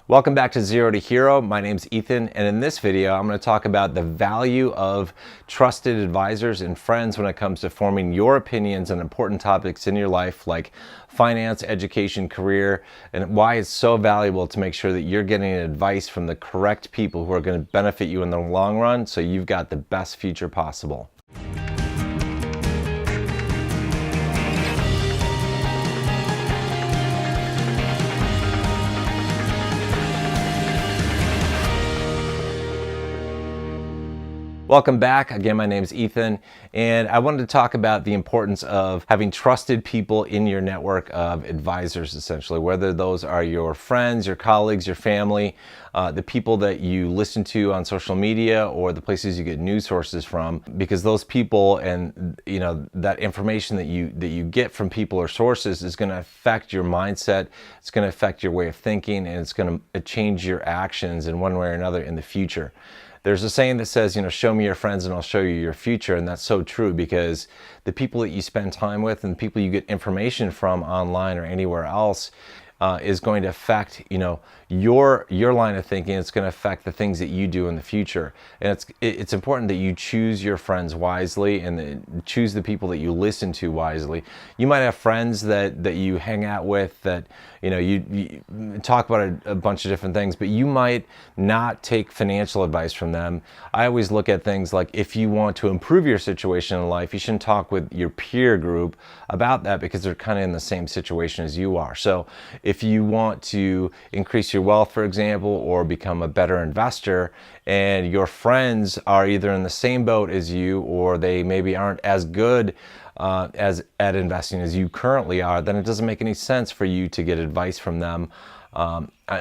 Welcome back to Zero to Hero. My name's Ethan, and in this video, I'm going to talk about the value of trusted advisors and friends when it comes to forming your opinions on important topics in your life like finance, education, career, and why it's so valuable to make sure that you're getting advice from the correct people who are going to benefit you in the long run so you've got the best future possible. Welcome back. Again, my name is Ethan, and I wanted to talk about the importance of having trusted people in your network of advisors, essentially, whether those are your friends, your colleagues, your family, the people that you listen to on social media, or the places you get news sources from, because those people and that information that you get from people or sources is going to affect your mindset, it's going to affect your way of thinking, and it's going to change your actions in one way or another in the future. There's a saying that says, show me your friends and I'll show you your future. And that's so true, because the people that you spend time with and the people you get information from online or anywhere else is going to affect, your line of thinking. It's going to affect the things that you do in the future. And it's important that you choose your friends wisely and choose the people that you listen to wisely. You might have friends that you hang out with that, you talk about a bunch of different things, but you might not take financial advice from them. I always look at things like, if you want to improve your situation in life, you shouldn't talk with your peer group about that, because they're kind of in the same situation as you are. So if you want to increase your wealth, for example, or become a better investor, and your friends are either in the same boat as you, or they maybe aren't as good at investing as you currently are, then it doesn't make any sense for you to get advice from them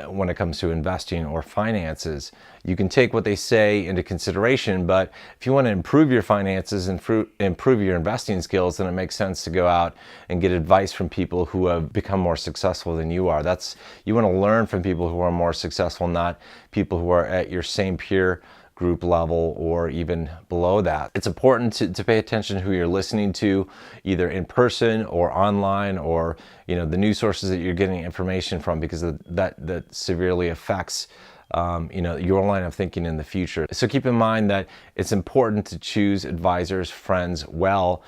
when it comes to investing or finances. You can take what they say into consideration, but if you want to improve your finances and improve your investing skills, then it makes sense to go out and get advice from people who have become more successful than you are. You want to learn from people who are more successful, not people who are at your same peer group level or even below that. It's important to pay attention to who you're listening to, either in person or online, or the news sources that you're getting information from, because that severely affects your line of thinking in the future. So keep in mind that it's important to choose advisors, friends well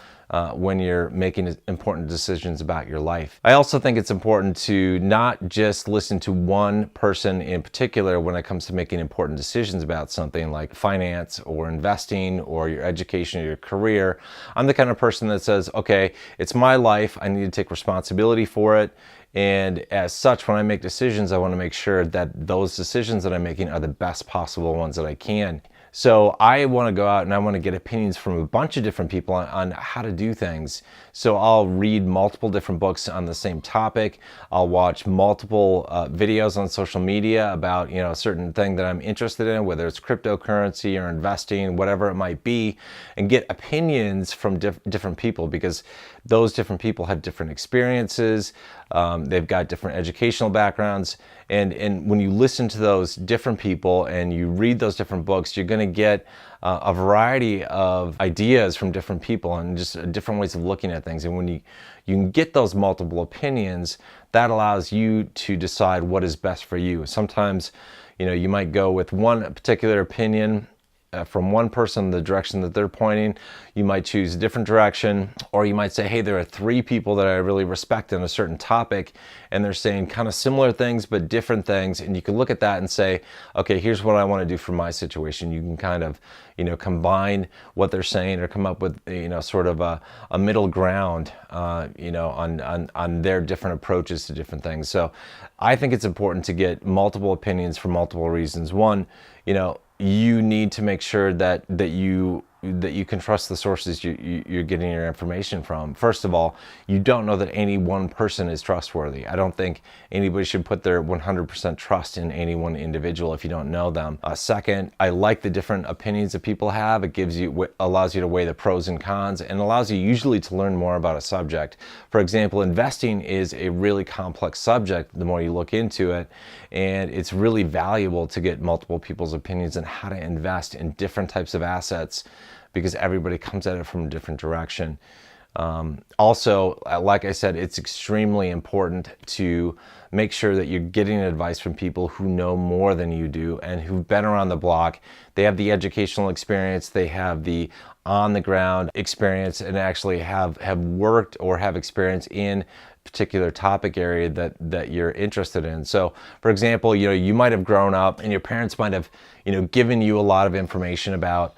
when you're making important decisions about your life. I also think it's important to not just listen to one person in particular when it comes to making important decisions about something like finance or investing or your education or your career. I'm the kind of person that says, okay, it's my life, I need to take responsibility for it. And as such, when I make decisions, I want to make sure that those decisions that I'm making are the best possible ones that I can. So I want to go out and I want to get opinions from a bunch of different people on how to do things. So I'll read multiple different books on the same topic. I'll watch multiple videos on social media about a certain thing that I'm interested in, whether it's cryptocurrency or investing, whatever it might be, and get opinions from different people, because those different people have different experiences. They've got different educational backgrounds, and when you listen to those different people and you read those different books, you're going to get a variety of ideas from different people and just different ways of looking at things. And when you can get those multiple opinions, that allows you to decide what is best for you. Sometimes, you might go with one particular opinion from one person, the direction that they're pointing. You might choose a different direction, or you might say, hey, there are three people that I really respect in a certain topic, and they're saying kind of similar things but different things, and you can look at that and say, okay, here's what I want to do for my situation. You can kind of combine what they're saying, or come up with sort of a middle ground on their different approaches to different things. So I think it's important to get multiple opinions for multiple reasons. One, you need to make sure that you can trust the sources you're getting your information from. First of all, you don't know that any one person is trustworthy. I don't think anybody should put their 100% trust in any one individual if you don't know them. Second, I like the different opinions that people have. It allows you to weigh the pros and cons, and allows you usually to learn more about a subject. For example, investing is a really complex subject the more you look into it, and it's really valuable to get multiple people's opinions on how to invest in different types of assets, because everybody comes at it from a different direction. Also, like I said, it's extremely important to make sure that you're getting advice from people who know more than you do and who've been around the block. They have the educational experience, they have the on-the-ground experience, and actually have worked or have experience in particular topic area that you're interested in. So for example, you might have grown up and your parents might have given you a lot of information about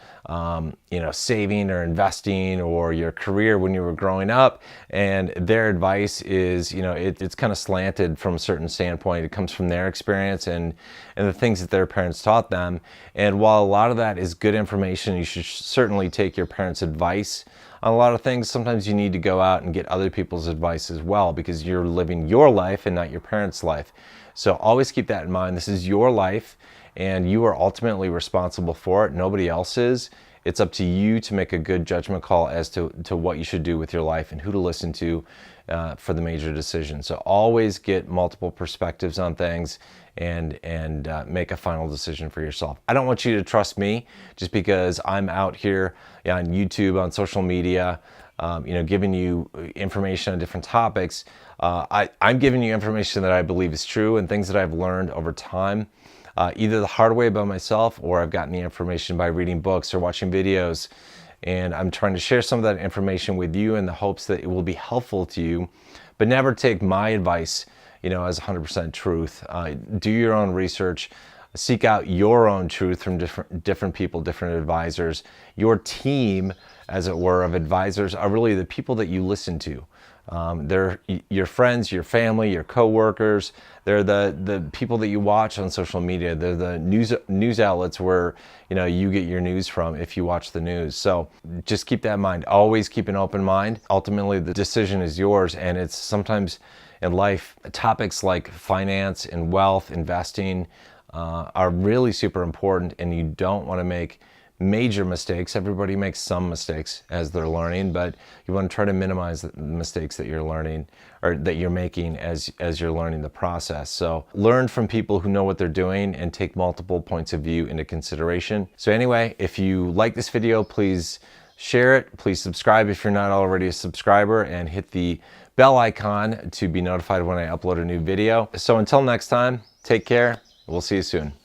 saving or investing or your career when you were growing up, and their advice is it's kind of slanted from a certain standpoint. It comes from their experience and the things that their parents taught them. And while a lot of that is good information, you should certainly take your parents' advice on a lot of things. Sometimes you need to go out and get other people's advice as well, because you're living your life and not your parents' life. So always keep that in mind. This is your life and you are ultimately responsible for it. Nobody else is. It's up to you to make a good judgment call as to what you should do with your life and who to listen to for the major decisions. So always get multiple perspectives on things and make a final decision for yourself. I don't want you to trust me just because I'm out here on YouTube, on social media, giving you information on different topics. I'm giving you information that I believe is true and things that I've learned over time, either the hard way by myself, or I've gotten the information by reading books or watching videos. And I'm trying to share some of that information with you in the hopes that it will be helpful to you, but never take my advice as 100% truth. Do your own research, seek out your own truth from different people, different advisors. Your team, as it were, of advisors are really the people that you listen to. They're your friends, your family, your coworkers. They're the people that you watch on social media. They're the news outlets where you get your news from if you watch the news. So just keep that in mind. Always keep an open mind. Ultimately, the decision is yours, and it's sometimes in life, topics like finance and wealth, investing, are really super important, and you don't want to make major mistakes. Everybody makes some mistakes as they're learning, but you want to try to minimize the mistakes that you're learning or that you're making as you're learning the process. So learn from people who know what they're doing and take multiple points of view into consideration. So anyway, if you like this video, please share it. Please subscribe if you're not already a subscriber, and hit the bell icon to be notified when I upload a new video. So until next time, take care. We'll see you soon.